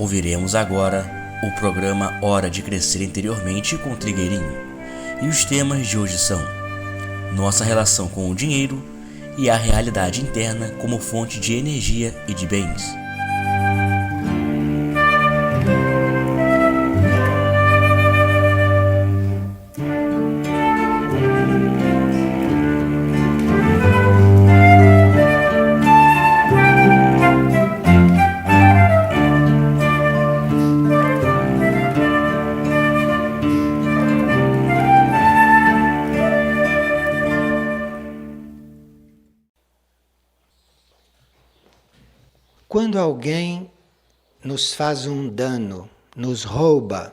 Ouviremos agora o programa Hora de Crescer Interiormente com Trigueirinho. E os temas de hoje são nossa relação com o dinheiro e a realidade interna como fonte de energia e de bens. Quando alguém nos faz um dano, nos rouba,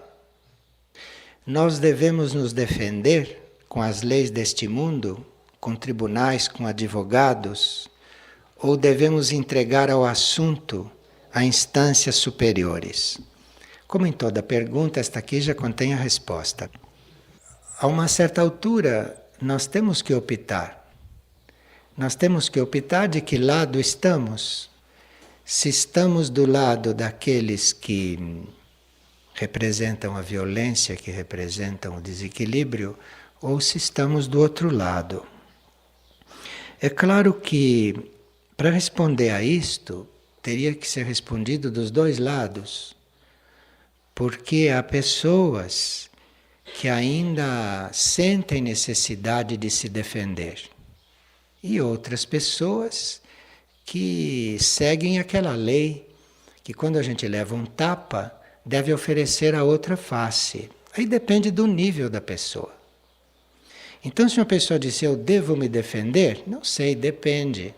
nós devemos nos defender com as leis deste mundo, com tribunais, com advogados, ou devemos entregar ao assunto a instâncias superiores? Como em toda pergunta, esta aqui já contém a resposta. A uma certa altura, nós temos que optar. Nós temos que optar de que lado estamos. Se estamos do lado daqueles que representam a violência, que representam o desequilíbrio, ou se estamos do outro lado. É claro que, para responder a isto, teria que ser respondido dos dois lados, porque há pessoas que ainda sentem necessidade de se defender, e outras pessoas que seguem aquela lei que quando a gente leva um tapa, deve oferecer a outra face. Aí depende do nível da pessoa. Então, se uma pessoa disser, eu devo me defender? Não sei, depende.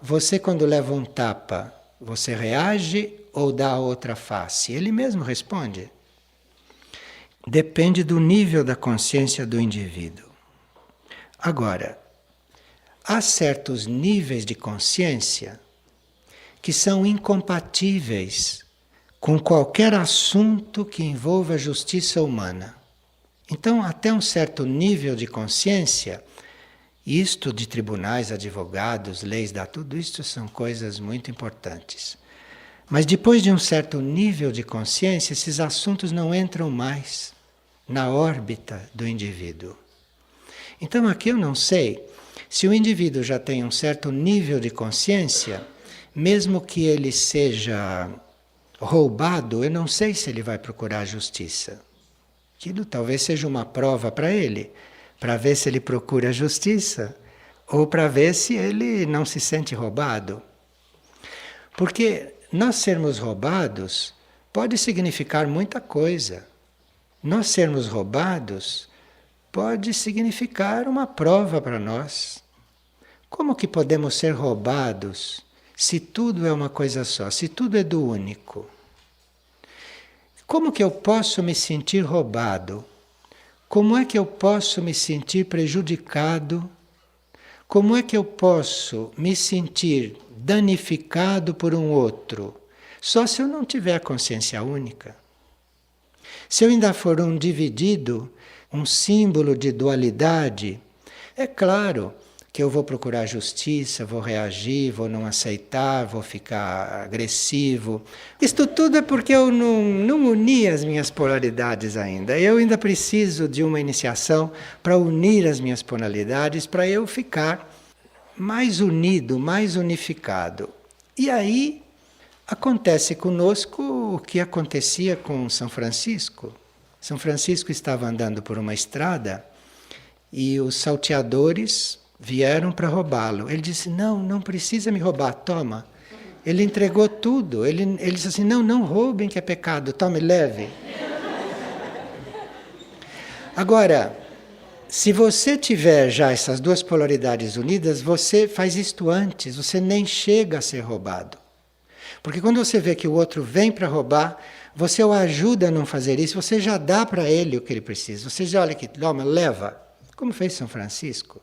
Você, quando leva um tapa, você reage ou dá a outra face? Ele mesmo responde. Depende do nível da consciência do indivíduo. Agora, há certos níveis de consciência que são incompatíveis com qualquer assunto que envolva a justiça humana. Então, até um certo nível de consciência, isto de tribunais, advogados, leis, tudo isto são coisas muito importantes. Mas depois de um certo nível de consciência, esses assuntos não entram mais na órbita do indivíduo. Então, aqui eu não sei. Se o indivíduo já tem um certo nível de consciência, mesmo que ele seja roubado, eu não sei se ele vai procurar a justiça. Aquilo talvez seja uma prova para ele, para ver se ele procura a justiça, ou para ver se ele não se sente roubado. Porque nós sermos roubados pode significar muita coisa. Nós sermos roubados pode significar uma prova para nós. Como que podemos ser roubados se tudo é uma coisa só, se tudo é do único? Como que eu posso me sentir roubado? Como é que eu posso me sentir prejudicado? Como é que eu posso me sentir danificado por um outro? Só se eu não tiver consciência única. Se eu ainda for um dividido, um símbolo de dualidade, é claro que eu vou procurar justiça, vou reagir, vou não aceitar, vou ficar agressivo. Isto tudo é porque eu não uni as minhas polaridades ainda. Eu ainda preciso de uma iniciação para unir as minhas polaridades, para eu ficar mais unido, mais unificado. E aí acontece conosco o que acontecia com São Francisco. São Francisco estava andando por uma estrada e os salteadores vieram para roubá-lo. Ele disse, não precisa me roubar, toma. Ele entregou tudo. Ele disse assim, não roubem que é pecado, tome, leve. Agora, se você tiver já essas duas polaridades unidas, você faz isto antes, você nem chega a ser roubado. Porque quando você vê que o outro vem para roubar, você o ajuda a não fazer isso, você já dá para ele o que ele precisa. Você já olha aqui, toma, leva. Como fez São Francisco.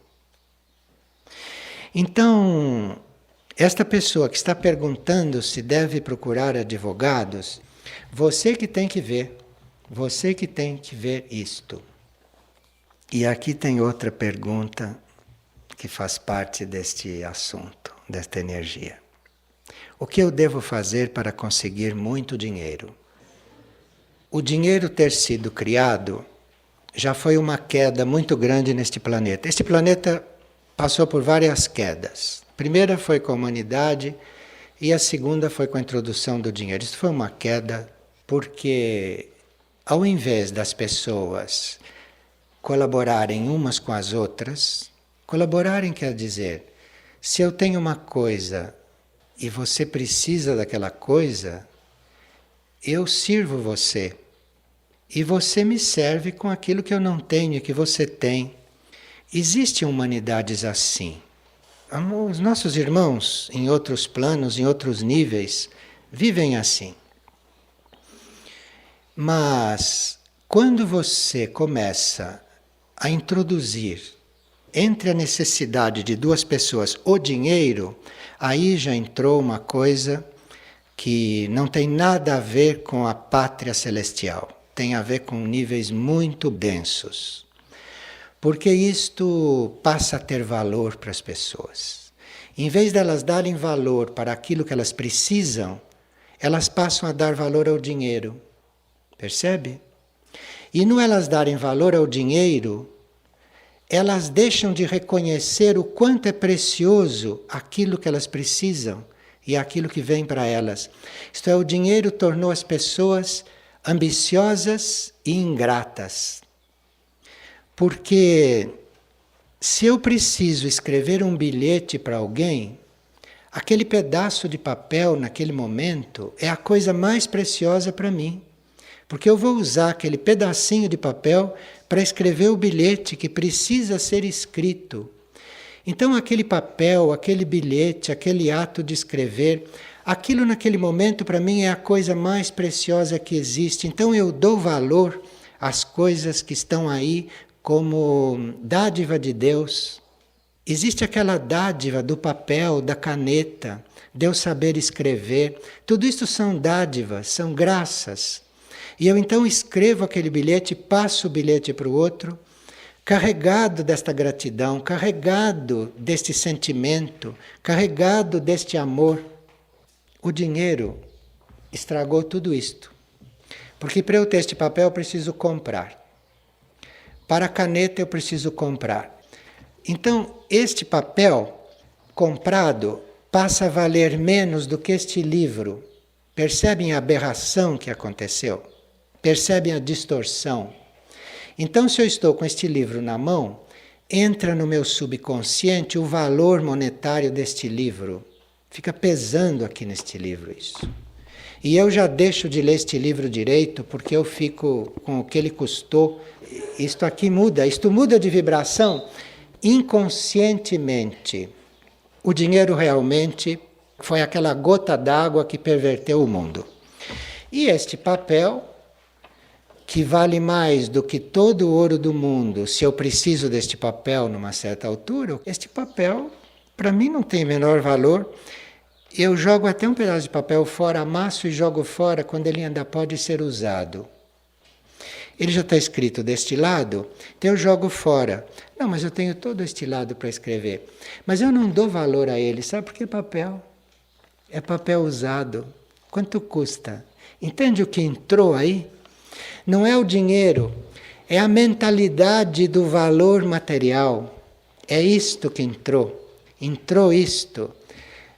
Então, esta pessoa que está perguntando se deve procurar advogados, você que tem que ver isto. E aqui tem outra pergunta que faz parte deste assunto, desta energia. O que eu devo fazer para conseguir muito dinheiro? O dinheiro ter sido criado já foi uma queda muito grande neste planeta. Este planeta passou por várias quedas. A primeira foi com a humanidade e a segunda foi com a introdução do dinheiro. Isso foi uma queda porque, ao invés das pessoas colaborarem umas com as outras, colaborarem quer dizer, se eu tenho uma coisa e você precisa daquela coisa, eu sirvo você. E você me serve com aquilo que eu não tenho e que você tem. Existem humanidades assim. Os nossos irmãos, em outros planos, em outros níveis, vivem assim. Mas, quando você começa a introduzir entre a necessidade de duas pessoas o dinheiro, aí já entrou uma coisa que não tem nada a ver com a pátria celestial. Tem a ver com níveis muito densos. Porque isto passa a ter valor para as pessoas. Em vez delas darem valor para aquilo que elas precisam, elas passam a dar valor ao dinheiro. Percebe? E não elas darem valor ao dinheiro, elas deixam de reconhecer o quanto é precioso aquilo que elas precisam e aquilo que vem para elas. Isto é, o dinheiro tornou as pessoas ambiciosas e ingratas. Porque se eu preciso escrever um bilhete para alguém, aquele pedaço de papel naquele momento é a coisa mais preciosa para mim. Porque eu vou usar aquele pedacinho de papel para escrever o bilhete que precisa ser escrito. Então aquele papel, aquele bilhete, aquele ato de escrever, aquilo naquele momento para mim é a coisa mais preciosa que existe. Então eu dou valor às coisas que estão aí como dádiva de Deus. Existe aquela dádiva do papel, da caneta, de eu saber escrever. Tudo isso são dádivas, são graças. E eu então escrevo aquele bilhete, passo o bilhete para o outro, carregado desta gratidão, carregado deste sentimento, carregado deste amor. O dinheiro estragou tudo isto. Porque para eu ter este papel eu preciso comprar. Para a caneta eu preciso comprar. Então, este papel comprado passa a valer menos do que este livro. Percebem a aberração que aconteceu? Percebem a distorção? Então, se eu estou com este livro na mão, entra no meu subconsciente o valor monetário deste livro. Fica pesando aqui neste livro isso. E eu já deixo de ler este livro direito porque eu fico com o que ele custou. Isto aqui muda, isto muda de vibração inconscientemente. O dinheiro realmente foi aquela gota d'água que perverteu o mundo. E este papel, que vale mais do que todo o ouro do mundo, se eu preciso deste papel numa certa altura, este papel, para mim, não tem menor valor. Eu jogo até um pedaço de papel fora, amasso e jogo fora quando ele ainda pode ser usado. Ele já está escrito deste lado, então eu jogo fora. Não, mas eu tenho todo este lado para escrever. Mas eu não dou valor a ele, sabe por que papel? É papel usado. Quanto custa? Entende o que entrou aí? Não é o dinheiro, é a mentalidade do valor material. É isto que entrou. Entrou isto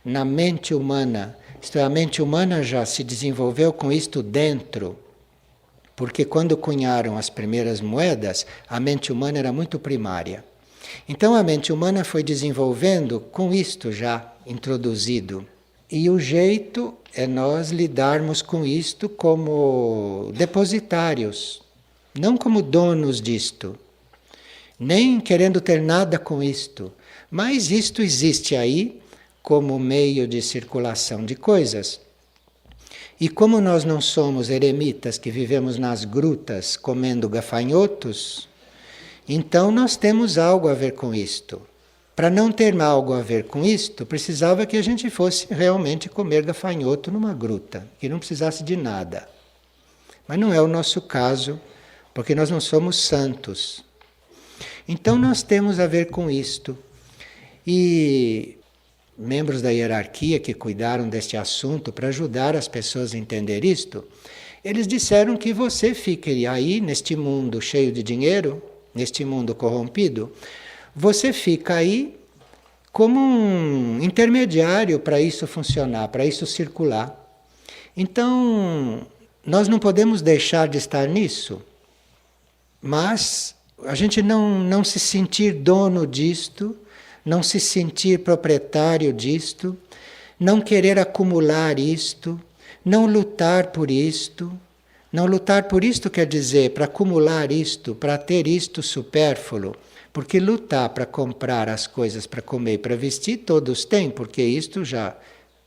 na mente humana. Isto é, a mente humana já se desenvolveu com isto dentro. Porque quando cunharam as primeiras moedas, a mente humana era muito primária. Então a mente humana foi desenvolvendo com isto já introduzido. E o jeito é nós lidarmos com isto como depositários, não como donos disto, nem querendo ter nada com isto. Mas isto existe aí como meio de circulação de coisas. E como nós não somos eremitas que vivemos nas grutas comendo gafanhotos, então nós temos algo a ver com isto. Para não ter algo a ver com isto, precisava que a gente fosse realmente comer gafanhoto numa gruta, que não precisasse de nada. Mas não é o nosso caso, porque nós não somos santos. Então nós temos a ver com isto. E membros da hierarquia que cuidaram deste assunto para ajudar as pessoas a entender isto, eles disseram que você fique aí neste mundo cheio de dinheiro, neste mundo corrompido, você fica aí como um intermediário para isso funcionar, para isso circular. Então, nós não podemos deixar de estar nisso, mas a gente não se sentir dono disto, não se sentir proprietário disto, não querer acumular isto, não lutar por isto. Não lutar por isto quer dizer para acumular isto, para ter isto supérfluo. Porque lutar para comprar as coisas para comer e para vestir, todos têm, porque isto já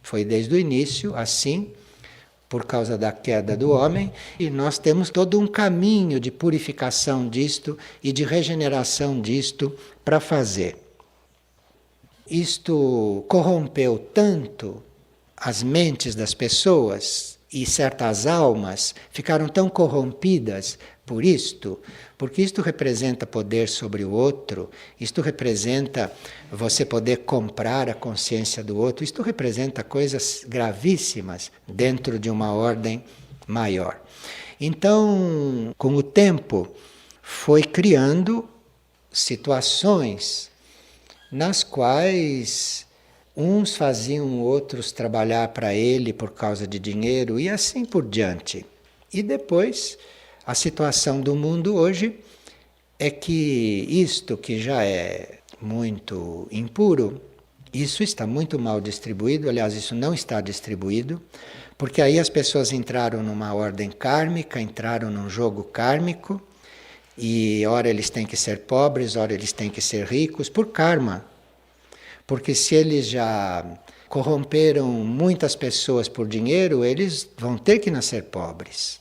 foi desde o início assim, por causa da queda do homem, e nós temos todo um caminho de purificação disto e de regeneração disto para fazer. Isto corrompeu tanto as mentes das pessoas e certas almas ficaram tão corrompidas por isto, porque isto representa poder sobre o outro, isto representa você poder comprar a consciência do outro, isto representa coisas gravíssimas dentro de uma ordem maior. Então, com o tempo, foi criando situações nas quais uns faziam outros trabalhar para ele por causa de dinheiro e assim por diante. E depois, a situação do mundo hoje é que isto que já é muito impuro, isso está muito mal distribuído, aliás, isso não está distribuído, porque aí as pessoas entraram numa ordem kármica, entraram num jogo kármico, e ora eles têm que ser pobres, ora eles têm que ser ricos, por karma. Porque se eles já corromperam muitas pessoas por dinheiro, eles vão ter que nascer pobres.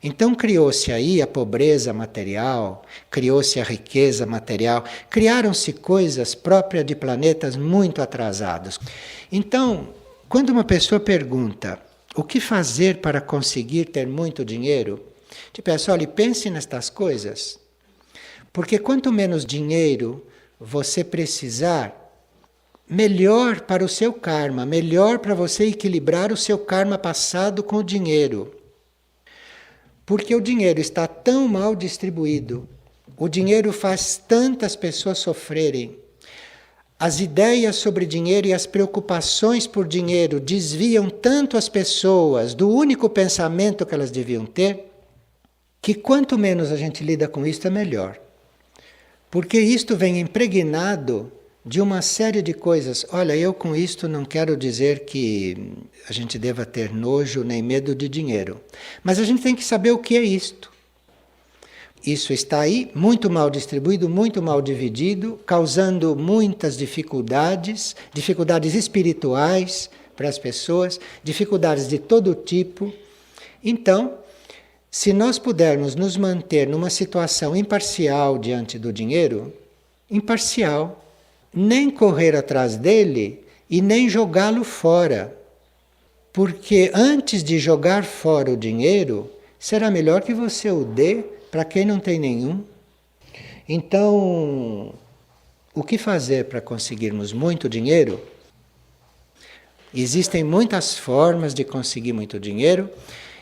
Então criou-se aí a pobreza material, criou-se a riqueza material, criaram-se coisas próprias de planetas muito atrasados. Então, quando uma pessoa pergunta o que fazer para conseguir ter muito dinheiro, te peço, olha, pense nestas coisas, porque quanto menos dinheiro você precisar, melhor para o seu karma, melhor para você equilibrar o seu karma passado com o dinheiro. Porque o dinheiro está tão mal distribuído, o dinheiro faz tantas pessoas sofrerem, as ideias sobre dinheiro e as preocupações por dinheiro desviam tanto as pessoas do único pensamento que elas deviam ter, que quanto menos a gente lida com isto é melhor. Porque isto vem impregnado de uma série de coisas. Olha, eu com isto não quero dizer que a gente deva ter nojo nem medo de dinheiro. Mas a gente tem que saber o que é isto. Isso está aí, muito mal distribuído, muito mal dividido, causando muitas dificuldades, dificuldades espirituais para as pessoas, dificuldades de todo tipo. Então, se nós pudermos nos manter numa situação imparcial diante do dinheiro, imparcial, nem correr atrás dele e nem jogá-lo fora. Porque antes de jogar fora o dinheiro, será melhor que você o dê para quem não tem nenhum. Então, o que fazer para conseguirmos muito dinheiro? Existem muitas formas de conseguir muito dinheiro.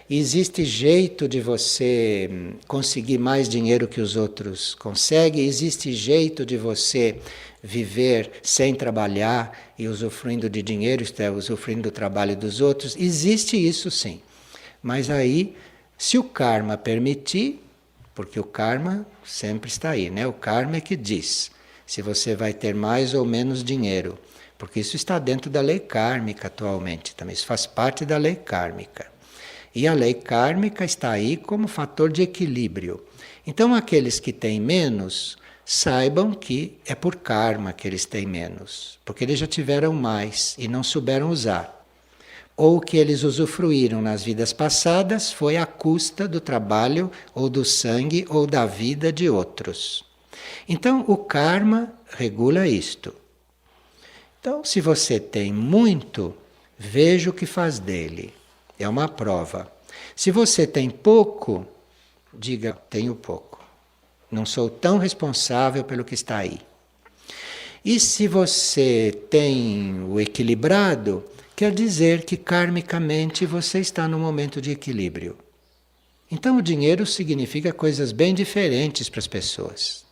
Existe jeito de você conseguir mais dinheiro que os outros conseguem. Existe jeito de você viver sem trabalhar e usufruindo de dinheiro, isto é, usufruindo do trabalho dos outros. Existe isso sim. Mas aí, se o karma permitir, porque o karma sempre está aí, né? O karma é que diz se você vai ter mais ou menos dinheiro. Porque isso está dentro da lei kármica atualmente também. Isso faz parte da lei kármica. E a lei kármica está aí como fator de equilíbrio. Então, aqueles que têm menos, saibam que é por karma que eles têm menos. Porque eles já tiveram mais e não souberam usar. Ou o que eles usufruíram nas vidas passadas foi à custa do trabalho, ou do sangue, ou da vida de outros. Então, o karma regula isto. Então, se você tem muito, veja o que faz dele. É uma prova. Se você tem pouco, diga, tenho pouco. Não sou tão responsável pelo que está aí. E se você tem o equilibrado, quer dizer que karmicamente você está num momento de equilíbrio. Então o dinheiro significa coisas bem diferentes para as pessoas.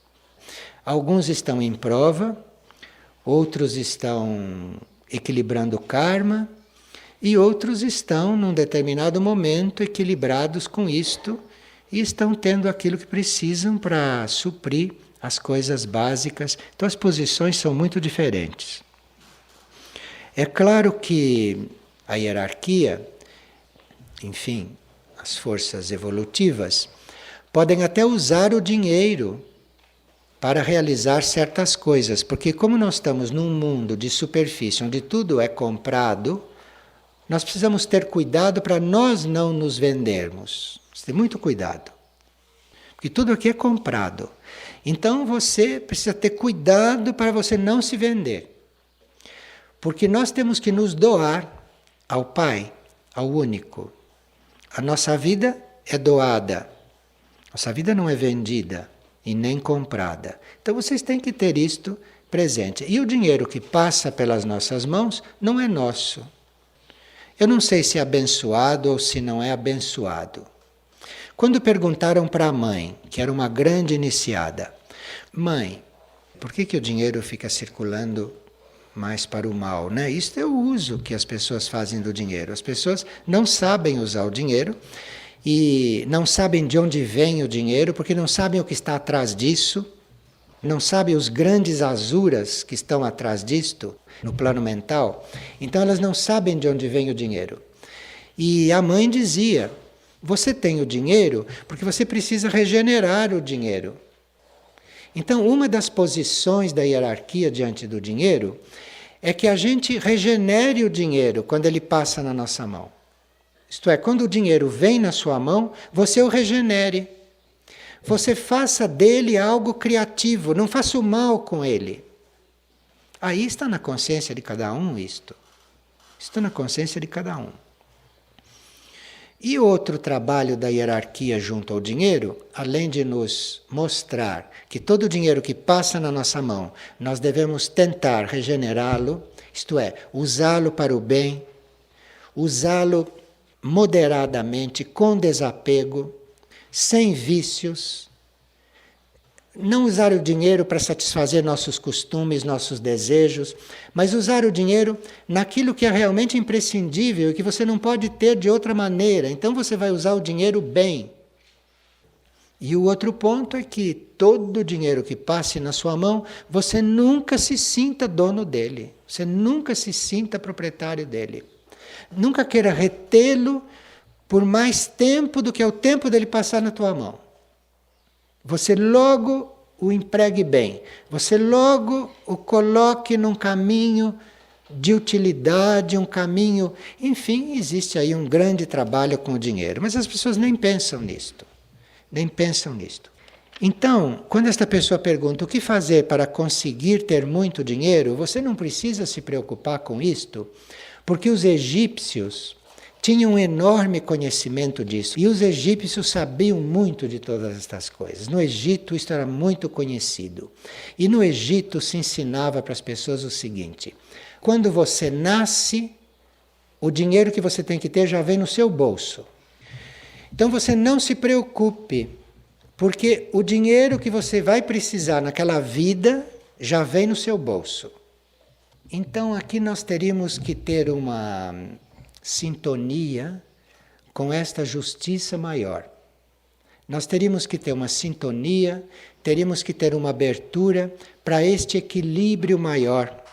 Alguns estão em prova, outros estão equilibrando o karma, e outros estão num determinado momento equilibrados com isto e estão tendo aquilo que precisam para suprir as coisas básicas. Então as posições são muito diferentes. É claro que a hierarquia, enfim, as forças evolutivas, podem até usar o dinheiro para realizar certas coisas, porque como nós estamos num mundo de superfície onde tudo é comprado, nós precisamos ter cuidado para nós não nos vendermos. Precisa ter muito cuidado. Porque tudo aqui é comprado. Então você precisa ter cuidado para você não se vender. Porque nós temos que nos doar ao Pai, ao único. A nossa vida é doada. Nossa vida não é vendida e nem comprada. Então vocês têm que ter isto presente. E o dinheiro que passa pelas nossas mãos não é nosso. Eu não sei se é abençoado ou se não é abençoado. Quando perguntaram para a mãe, que era uma grande iniciada, mãe, por que o dinheiro fica circulando mais para o mal, né? Isto é o uso que as pessoas fazem do dinheiro. As pessoas não sabem usar o dinheiro e não sabem de onde vem o dinheiro, porque não sabem o que está atrás disso, não sabem os grandes azuras que estão atrás disto, no plano mental. Então elas não sabem de onde vem o dinheiro. E a mãe dizia, você tem o dinheiro porque você precisa regenerar o dinheiro. Então, uma das posições da hierarquia diante do dinheiro é que a gente regenere o dinheiro quando ele passa na nossa mão. Isto é, quando o dinheiro vem na sua mão, você o regenere. Você faça dele algo criativo, não faça o mal com ele. Aí está na consciência de cada um isto. Está na consciência de cada um. E outro trabalho da hierarquia junto ao dinheiro, além de nos mostrar que todo o dinheiro que passa na nossa mão, nós devemos tentar regenerá-lo, isto é, usá-lo para o bem, usá-lo moderadamente, com desapego, sem vícios, não usar o dinheiro para satisfazer nossos costumes, nossos desejos, mas usar o dinheiro naquilo que é realmente imprescindível e que você não pode ter de outra maneira. Então você vai usar o dinheiro bem. E o outro ponto é que todo o dinheiro que passe na sua mão, você nunca se sinta dono dele. Você nunca se sinta proprietário dele. Nunca queira retê-lo por mais tempo do que é o tempo dele passar na tua mão. Você logo o empregue bem, você logo o coloque num caminho de utilidade, um caminho... Enfim, existe aí um grande trabalho com o dinheiro, mas as pessoas nem pensam nisto. Nem pensam nisto. Então, quando esta pessoa pergunta o que fazer para conseguir ter muito dinheiro, você não precisa se preocupar com isto, porque os egípcios tinham um enorme conhecimento disso. E os egípcios sabiam muito de todas estas coisas. No Egito isso era muito conhecido. E no Egito se ensinava para as pessoas o seguinte: quando você nasce, o dinheiro que você tem que ter já vem no seu bolso. Então você não se preocupe, porque o dinheiro que você vai precisar naquela vida já vem no seu bolso. Então aqui nós teríamos que ter uma sintonia com esta justiça maior. Nós teríamos que ter uma sintonia, teríamos que ter uma abertura para este equilíbrio maior.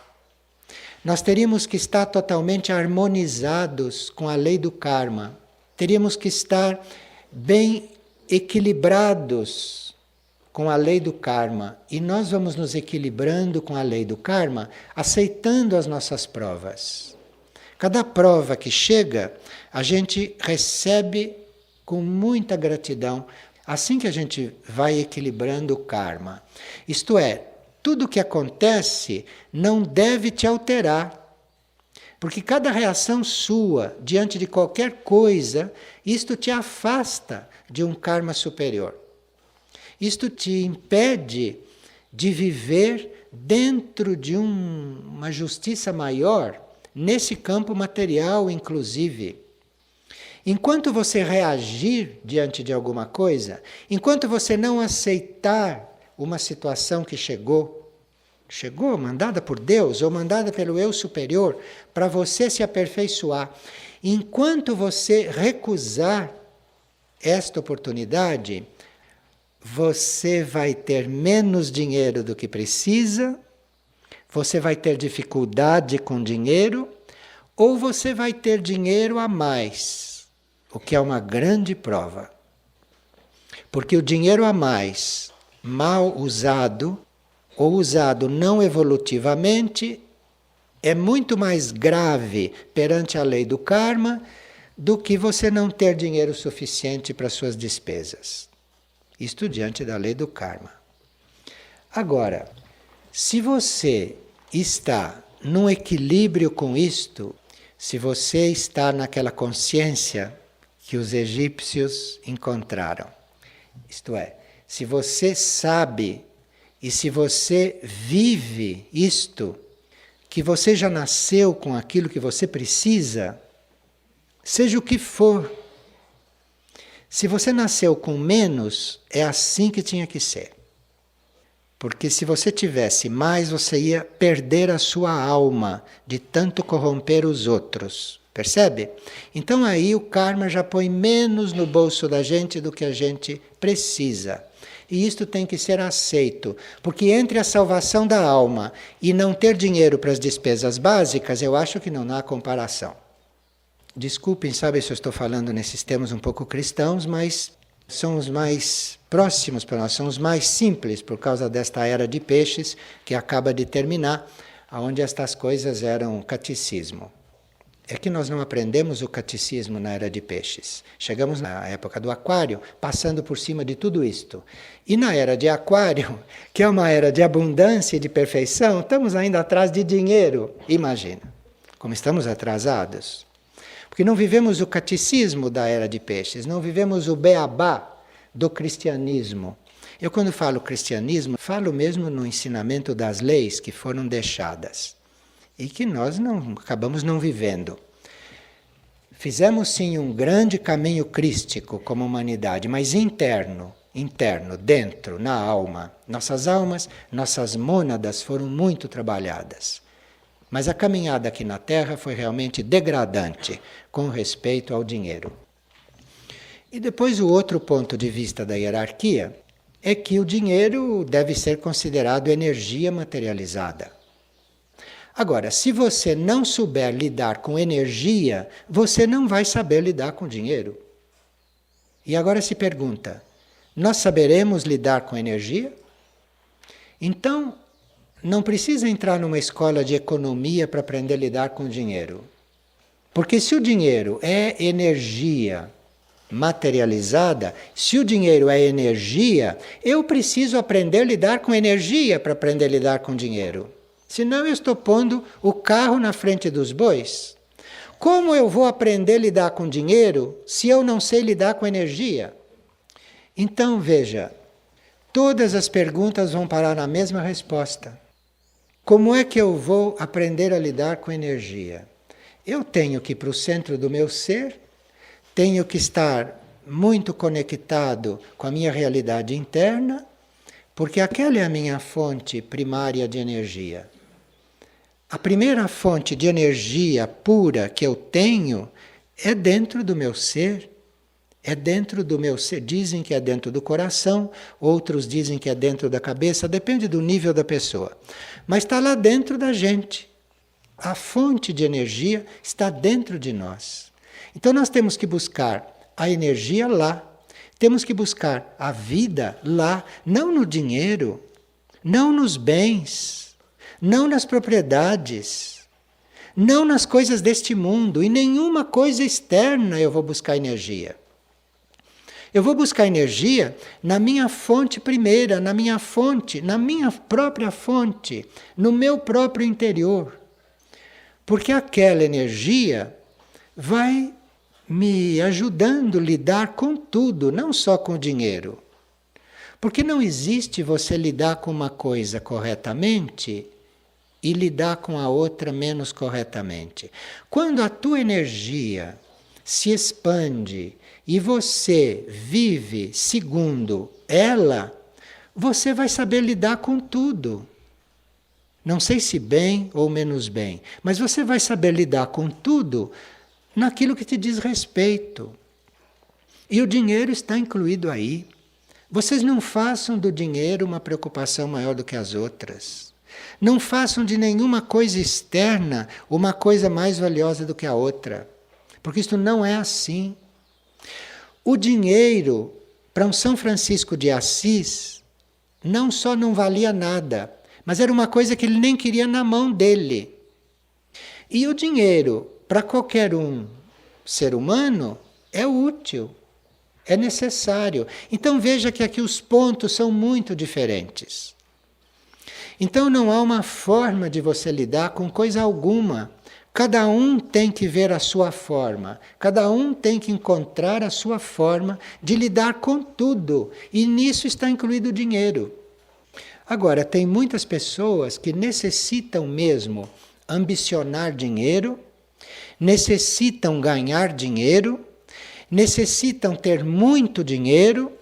Nós teríamos que estar totalmente harmonizados com a lei do karma. Teríamos que estar bem equilibrados com a lei do karma. E nós vamos nos equilibrando com a lei do karma, aceitando as nossas provas. Cada prova que chega, a gente recebe com muita gratidão, assim que a gente vai equilibrando o karma. Isto é, tudo que acontece não deve te alterar, porque cada reação sua diante de qualquer coisa, isto te afasta de um karma superior. Isto te impede de viver dentro de uma justiça maior, nesse campo material, inclusive. Enquanto você reagir diante de alguma coisa, enquanto você não aceitar uma situação que chegou, mandada por Deus ou mandada pelo eu superior, para você se aperfeiçoar, enquanto você recusar esta oportunidade, você vai ter menos dinheiro do que precisa, você vai ter dificuldade com dinheiro, ou você vai ter dinheiro a mais, o que é uma grande prova. Porque o dinheiro a mais, mal usado, ou usado não evolutivamente, é muito mais grave perante a lei do karma do que você não ter dinheiro suficiente para suas despesas. Isto diante da lei do karma. Agora, se você está num equilíbrio com isto, se você está naquela consciência que os egípcios encontraram, isto é, se você sabe e se você vive isto, que você já nasceu com aquilo que você precisa, seja o que for. Se você nasceu com menos, é assim que tinha que ser. Porque se você tivesse mais, você ia perder a sua alma de tanto corromper os outros. Percebe? Então aí o karma já põe menos no bolso da gente do que a gente precisa. E isto tem que ser aceito, porque entre a salvação da alma e não ter dinheiro para as despesas básicas, eu acho que não há comparação. Desculpem, sabe, se eu estou falando nesses termos um pouco cristãos, mas são os mais próximos para nós, são os mais simples, por causa desta era de peixes que acaba de terminar, onde estas coisas eram catecismo. É que nós não aprendemos o catecismo na era de peixes. Chegamos na época do aquário, passando por cima de tudo isto. E na era de aquário, que é uma era de abundância e de perfeição, estamos ainda atrás de dinheiro. Imagina, como estamos atrasados. Porque não vivemos o catecismo da era de peixes, não vivemos o beabá do cristianismo. Eu, quando falo cristianismo, falo mesmo no ensinamento das leis que foram deixadas e que nós acabamos não vivendo. Fizemos sim um grande caminho crístico como humanidade, mas interno, dentro, na alma. Nossas almas, nossas mônadas foram muito trabalhadas. Mas a caminhada aqui na Terra foi realmente degradante com respeito ao dinheiro. E depois o outro ponto de vista da hierarquia é que o dinheiro deve ser considerado energia materializada. Agora, se você não souber lidar com energia, você não vai saber lidar com dinheiro. E agora se pergunta, nós saberemos lidar com energia? Então, não precisa entrar numa escola de economia para aprender a lidar com dinheiro. Porque se o dinheiro é energia materializada, se o dinheiro é energia, eu preciso aprender a lidar com energia para aprender a lidar com dinheiro. Senão eu estou pondo o carro na frente dos bois. Como eu vou aprender a lidar com dinheiro se eu não sei lidar com energia? Então, veja, todas as perguntas vão parar na mesma resposta. Como é que eu vou aprender a lidar com energia? Eu tenho que ir para o centro do meu ser, tenho que estar muito conectado com a minha realidade interna, porque aquela é a minha fonte primária de energia. A primeira fonte de energia pura que eu tenho é dentro do meu ser. É dentro do meu ser. Dizem que é dentro do coração, outros dizem que é dentro da cabeça, depende do nível da pessoa. Mas está lá dentro da gente. A fonte de energia está dentro de nós. Então nós temos que buscar a energia lá. Temos que buscar a vida lá, não no dinheiro, não nos bens, não nas propriedades, não nas coisas deste mundo, e nenhuma coisa externa eu vou buscar energia. Eu vou buscar energia na minha fonte primeira, na minha fonte, na minha própria fonte, no meu próprio interior. Porque aquela energia vai me ajudando a lidar com tudo, não só com o dinheiro. Porque não existe você lidar com uma coisa corretamente e lidar com a outra menos corretamente. Quando a tua energia se expande e você vive segundo ela, você vai saber lidar com tudo. Não sei se bem ou menos bem, mas você vai saber lidar com tudo naquilo que te diz respeito. E o dinheiro está incluído aí. Vocês não façam do dinheiro uma preocupação maior do que as outras. Não façam de nenhuma coisa externa uma coisa mais valiosa do que a outra. Porque isto não é assim. O dinheiro, para um São Francisco de Assis, não só não valia nada, mas era uma coisa que ele nem queria na mão dele. E o dinheiro, para qualquer ser humano, é útil, é necessário. Então veja que aqui os pontos são muito diferentes. Então não há uma forma de você lidar com coisa alguma. Cada um tem que ver a sua forma, cada um tem que encontrar a sua forma de lidar com tudo. E nisso está incluído o dinheiro. Agora, tem muitas pessoas que necessitam mesmo ambicionar dinheiro, necessitam ganhar dinheiro, necessitam ter muito dinheiro,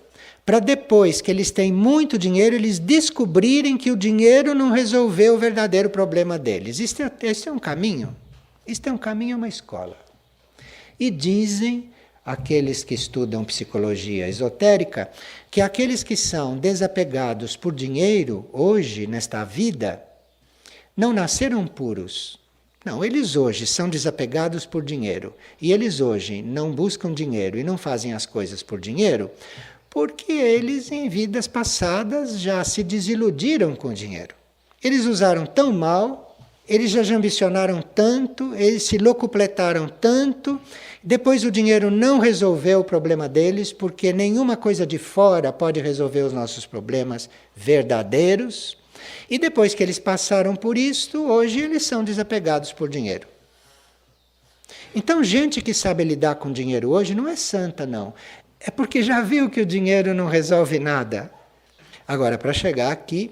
para depois que eles têm muito dinheiro, eles descobrirem que o dinheiro não resolveu o verdadeiro problema deles. Este é um caminho. Isto é um caminho, é uma escola. E dizem aqueles que estudam psicologia esotérica que aqueles que são desapegados por dinheiro hoje, nesta vida, não nasceram puros. Não, eles hoje são desapegados por dinheiro. E eles hoje não buscam dinheiro e não fazem as coisas por dinheiro, porque eles em vidas passadas já se desiludiram com o dinheiro. Eles usaram tão mal, eles já ambicionaram tanto, eles se locupletaram tanto, depois o dinheiro não resolveu o problema deles, porque nenhuma coisa de fora pode resolver os nossos problemas verdadeiros. E depois que eles passaram por isto, hoje eles são desapegados por dinheiro. Então, gente que sabe lidar com dinheiro hoje não é santa, não. É porque já viu que o dinheiro não resolve nada. Agora, para chegar aqui,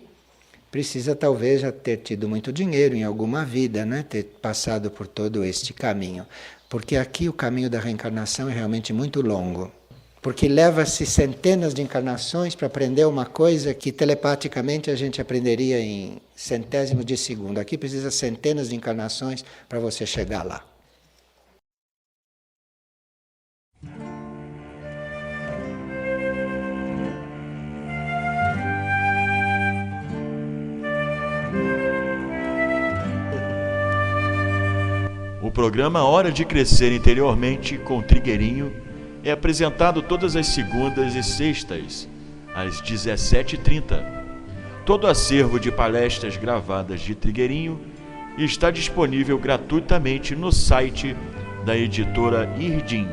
precisa talvez já ter tido muito dinheiro em alguma vida, né? Ter passado por todo este caminho. Porque aqui o caminho da reencarnação é realmente muito longo. Porque leva-se centenas de encarnações para aprender uma coisa que telepaticamente a gente aprenderia em centésimos de segundo. Aqui precisa centenas de encarnações para você chegar lá. O programa Hora de Crescer Interiormente com Trigueirinho é apresentado todas as segundas e sextas, às 17h30. Todo acervo de palestras gravadas de Trigueirinho está disponível gratuitamente no site da editora Irdim,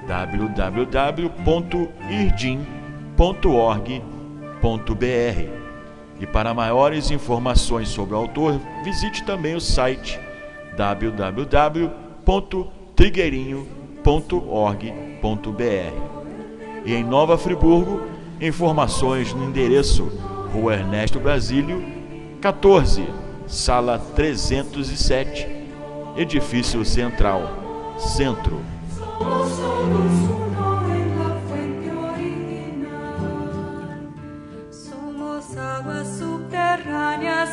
www.irdim.org.br. E para maiores informações sobre o autor, visite também o site www.trigueirinho.org.br. E em Nova Friburgo, informações no endereço Rua Ernesto Brasílio, 14, Sala 307, Edifício Central, Centro. Somos aguas subterráneas.